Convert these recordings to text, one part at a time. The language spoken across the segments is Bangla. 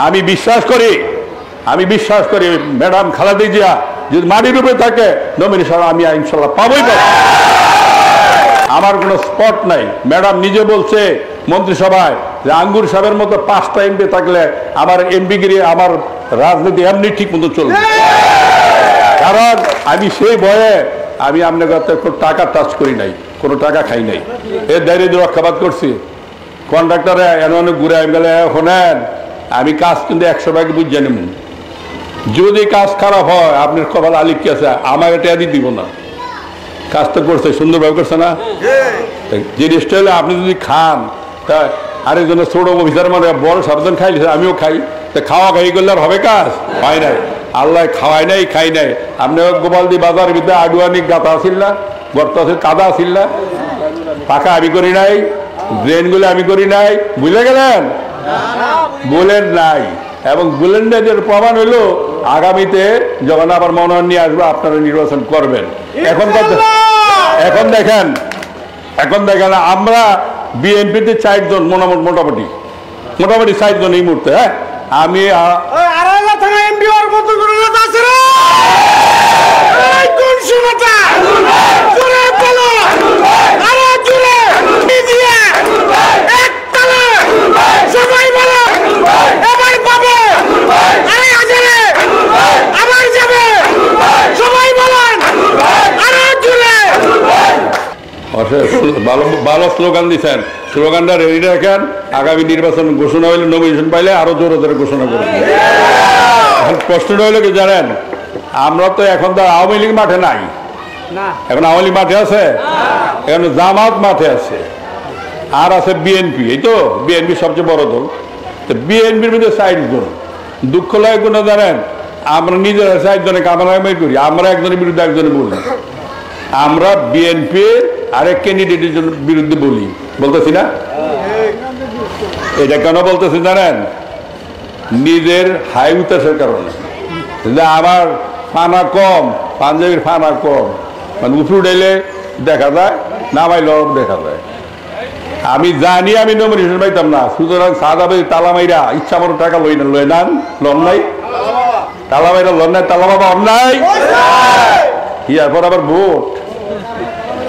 আমি বিশ্বাস করি ম্যাডাম খালেদা জিয়া যদি মাটির উপরে থাকে নমিনেশন আমি ইনশাল্লাহ পাবোই পাবো। আমার কোনো স্পট নাই। ম্যাডাম নিজে বলছে মন্ত্রিসভায় যে আঙ্গুর সাহেবের মতো 5টা এমপি থাকলে আমার এমপিগিরি আমার রাজনীতি এমনি ঠিক মতো চলবে। কারণ আমি সেই ভয়ে আমি আপনার কাছে কোনো টাকা টাচ করি নাই, কোনো টাকা খাই নাই, এর দায়িত্ব রক্ষাবাদ করছি। কন্ট্রাক্টরে এনে ঘুরে গেলে শোনেন আমি কাজ কিন্তু 100 ভাগে বুঝে নেব। যদি কাজ খারাপ হয় আপনার কপাল আলিক কি আছে, আমার এটা দিব না। কাজ তো করছে, সুন্দরভাবে করছে না। জিনিসটা হলে আপনি যদি খান তা আরেকজনের ছোট অফিসার মানে বড় সাবধান খাইছে, আমিও খাই, তা খাওয়া খাই করলে আর হবে কাজ হয় নাই। আল্লাহ খাওয়াই নাই খাই নাই। আপনি গোপালদি বাজার ভিতরে আডুয়ানি গাতা আসিল না, গর্ত আছে, কাদা আসিল না, পাকা আমি করি নাই, ড্রেনগুলো আমি করি নাই, বুঝলে গেলেন? বলেন নাই। এবং বলেন না যে প্রমাণ হইলো আগামীতে যখন আবার মনোনয়ন নিয়ে আসবো আপনারা নির্বাচন করবেন। এখন দেখেন আমরা বিএনপিতে 4 জন মোটামুটি 4 জন এই মুহূর্তে। হ্যাঁ আমি ভালো স্লোগান দিচ্ছেন, স্লোগানটা রেডি রাখেন। আগামী নির্বাচন ঘোষণা হইলে নমিনেশন পাইলে আরো জোরে জোরে ঘোষণা করবেন। এখন প্রশ্নটা হইলো কি জানেন, আমরা তো এখন তো আওয়ামী লীগ মাঠে নাই, এখন আওয়ামী লীগ মাঠে আছে, এখন জামাত মাঠে আছে, আর আছে বিএনপি। এই তো বিএনপি সবচেয়ে বড় দল। তো বিএনপির মধ্যে 4 জন। দুঃখ লাগে কোনো জানেন, আমরা নিজেরা 4 জনে কামালামাই করি, আমরা একজনের বিরুদ্ধে একজনে বলি। আমরা বিএনপির আরেক ক্যান্ডিডেটের জন্য বিরুদ্ধে বলতেছি না। এটা কেন বলতেছি জানেন, নিজের হাই উতাসের কারণে। আমার ফানা কম, পাঞ্জাবির ফানা কম, মানে উপরে উঠাইলে দেখা যায়, নামাইলেও দেখা যায়। আমি জানি আমি নমিনেশন পাইতাম না, সুতরাং সাদাবাই তালামাইরা ইচ্ছা মতো টাকা লই নেন, লন নাই তালামাইরা, লন নাই তালা বাবা অন্যায়, ইয়ারপর আবার ভোট।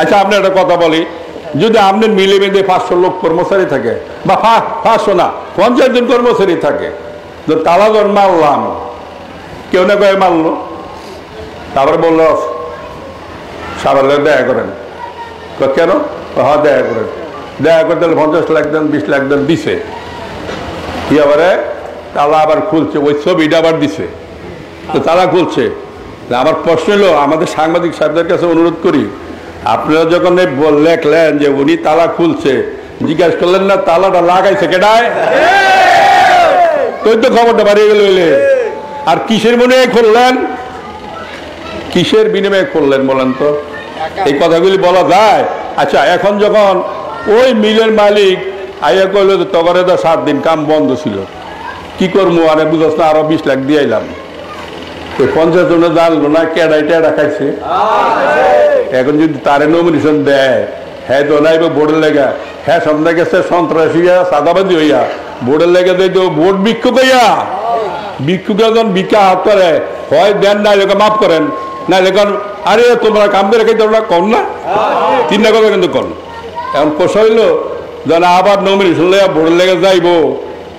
আচ্ছা আপনি একটা কথা বলি, যদি আপনার মিলে বেঁধে 500 লোক কর্মচারী থাকে, বা 500 না 50 জন কর্মচারী থাকে, তো তালা জন মারলাম, কেউ না কেউ মারলো, তারপরে বললো সাবার দেখা করেন, কেন? হ্যাঁ দেখা করেন, দেখা করতে 50 লাখ দেন, 20 লাখ দেন, দিছে। কি আবারে তালা আবার খুলছে, ওই ছবিটা আবার দিছে, তো তালা খুলছে। আমার প্রশ্ন হলো, আমাদের সাংবাদিক সাহেবদের কাছে অনুরোধ করি, আপনারা যখন লেখলেন যে উনি তালা খুলছে, জিজ্ঞাসা করলেন না তালাটা লাগাইছে কেডায়? তো খবরটা বাড়িয়ে গেল। আর কিসের বিনিময়ে খুললেন, কিসের বিনিময়ে খুললেন বলেন তো? এই কথাগুলি বলা যায়? আচ্ছা এখন যখন ওই মিলের মালিক আইয়া কইল যে তগরে তো 7 দিন কাম বন্ধ ছিল, কি করবো? আরে বুঝাস না, আরো 20 লাখ দিয়ে আইলাম। 50 জনে জানলো না কেডাই টেডা খাইছে। এখন যদি তারে নমিনেশন দেয়, হ্যাঁ তো নাইব ভোটের লেগা, হ্যাঁ সন্ধ্যা গেছে সন্ত্রাসী সাদাবাদী হইয়া ভোটের লেগে দেয় তো ভোট ভিক্ষুক হইয়া, ভিক্ষুক যখন ভিক্ষা হাত করে হয় দেন, না লেখা মাফ করেন, না লেখন আরে তোমরা কাম করে রেখে তোমরা কম না 3 না কথা কিন্তু কম। এখন পোষা হইলো যেন আবার নমিনেশন লেগা ভোটের লেগে যাইব,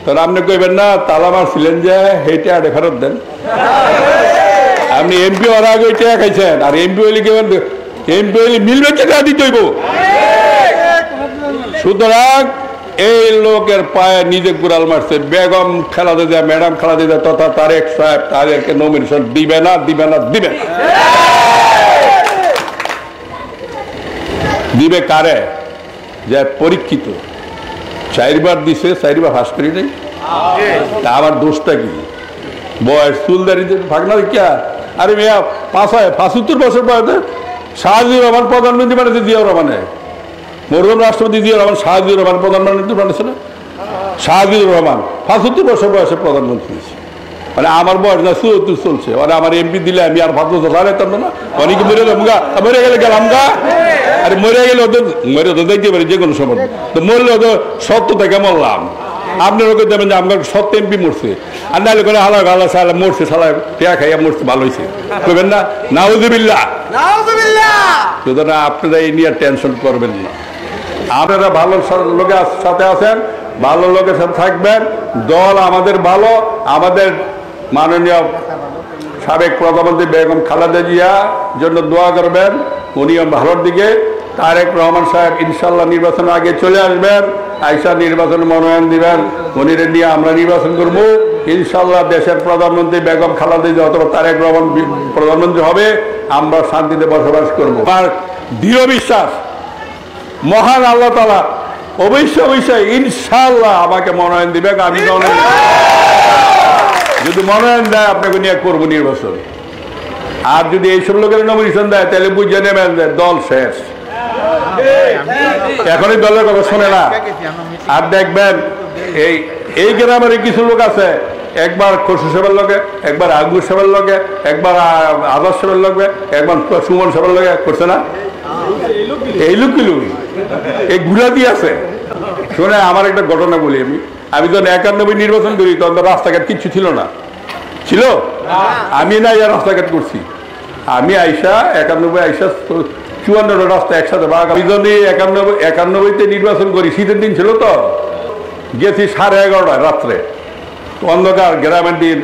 তখন আপনি কইবেন না তালা মারছিলেন যে হেঁটে আড়ে ফেরত দেন। আপনি এমপি হওয়ার আগে ওইটা খাইছেন, আর এমপি হইলে কেমন এমপি হইলে মিলবে টাকা দিতে হইব। সুতরাং এই লোকের পায়ে নিজে গুড়াল মারছে বেগম খালেদা জিয়া, ম্যাডাম খালেদা জিয়া তথা তারেক সাহেব, তাদেরকে নমিনেশন দিবে না। দিবে কারে? যে পরীক্ষিত, 4 বার দিছে, 4 বার ফাঁস করি নাই। তা আমার দোষটা কি? বয়স চুলদারিতে ভাগনা দেখিয়া, আরে মেয়া 75 বছর বয়সে শাহজিউর রহমান প্রধানমন্ত্রী বানিয়েছে, জিয়াউর রহমানে মরহুম রাষ্ট্রপতি জিয়াউর রহমান শাহজিউর রহমান প্রধানমন্ত্রী বানিয়েছে না? শাহজিউর রহমান 75 বছর বয়সে প্রধানমন্ত্রী হয়েছে। মানে আমার বয়স না 74 চলছে, মানে আমার এমপি দিলে আমি আর 5 বছর হারাইতাম না। অনেকে মরে গেলে গেলাম গা, আরে মরে গেলে ওদের দেখতে পারি যে কোনো সময়, তো মরলে ওদের 70 থেকে মরলাম। আপনারা কই দেবেন যে আমার সত্য এমপি মরছে, আর নাহলে করে হালা গালা সালা মরছে, সালা টেয়া খাইয়া মরছে, ভালো হয়েছে কইবেন না? নাউজুবিল্লাহ। সুতরাং আপনারা এই নিয়ে টেনশন করবেন না। আপনারা ভালো লোকের সাথে আছেন, ভালো লোকের সাথে থাকবেন। দল আমাদের ভালো, আমাদের মাননীয় সাবেক প্রধানমন্ত্রী বেগম খালেদা জিয়ার জন্য দোয়া করবেন, উনিও ভালোর দিকে। তারেক রহমান সাহেব ইনশাল্লাহ নির্বাচনের আগে চলে আসবেন, আইসা নির্বাচন মনোনয়ন দিবেন, উনিরে নিয়ে আমরা নির্বাচন করবো ইনশাল্লাহ। দেশের প্রধানমন্ত্রী বেগম খালেদা জিয়া অথবা তারেক রহমান প্রধানমন্ত্রী হবে, আমরা শান্তিতে বসবাস করবো। আর দৃঢ় বিশ্বাস মহান আল্লাহ তাআলা অবশ্যই ইনশাল্লাহ আমাকে মনোনয়ন দিবে। আমি যদি মনোনয়ন দেয় আপনাকে নিয়ে করবো নির্বাচন। আর যদি এইসব লোকের নমিনেশন দেয় তাহলে বুঝে নেবেন যে দল শেষ, এখনই দলের কথা শোনে না। আর দেখবেন এই গ্রামের কিছু লোক আছে, একবার খসু সাহেবের লগে, একবার আগুর সাহেবের লগে, একবার আদর্শ সাহেবের লগে, একবার সুমন সাহেবের লগে করছে না? এই লোক কি লোক এই ঘুরা দিয়ে আছে। শোনে আমার একটা ঘটনা বলি, আমি যখন 91 নির্বাচন করি তখন তো রাস্তাঘাট কিচ্ছু ছিল না, ছিল আমি না রাস্তাঘাট করছি। আমি আইসা 91 আইসা 54টা রাস্তা একসাথে ভাগ। আমি যদি 91তে নির্বাচন করি, শীতের দিন ছিল তো, গেছি 11:30 রাত্রে, অন্ধকার গ্রামের দিন।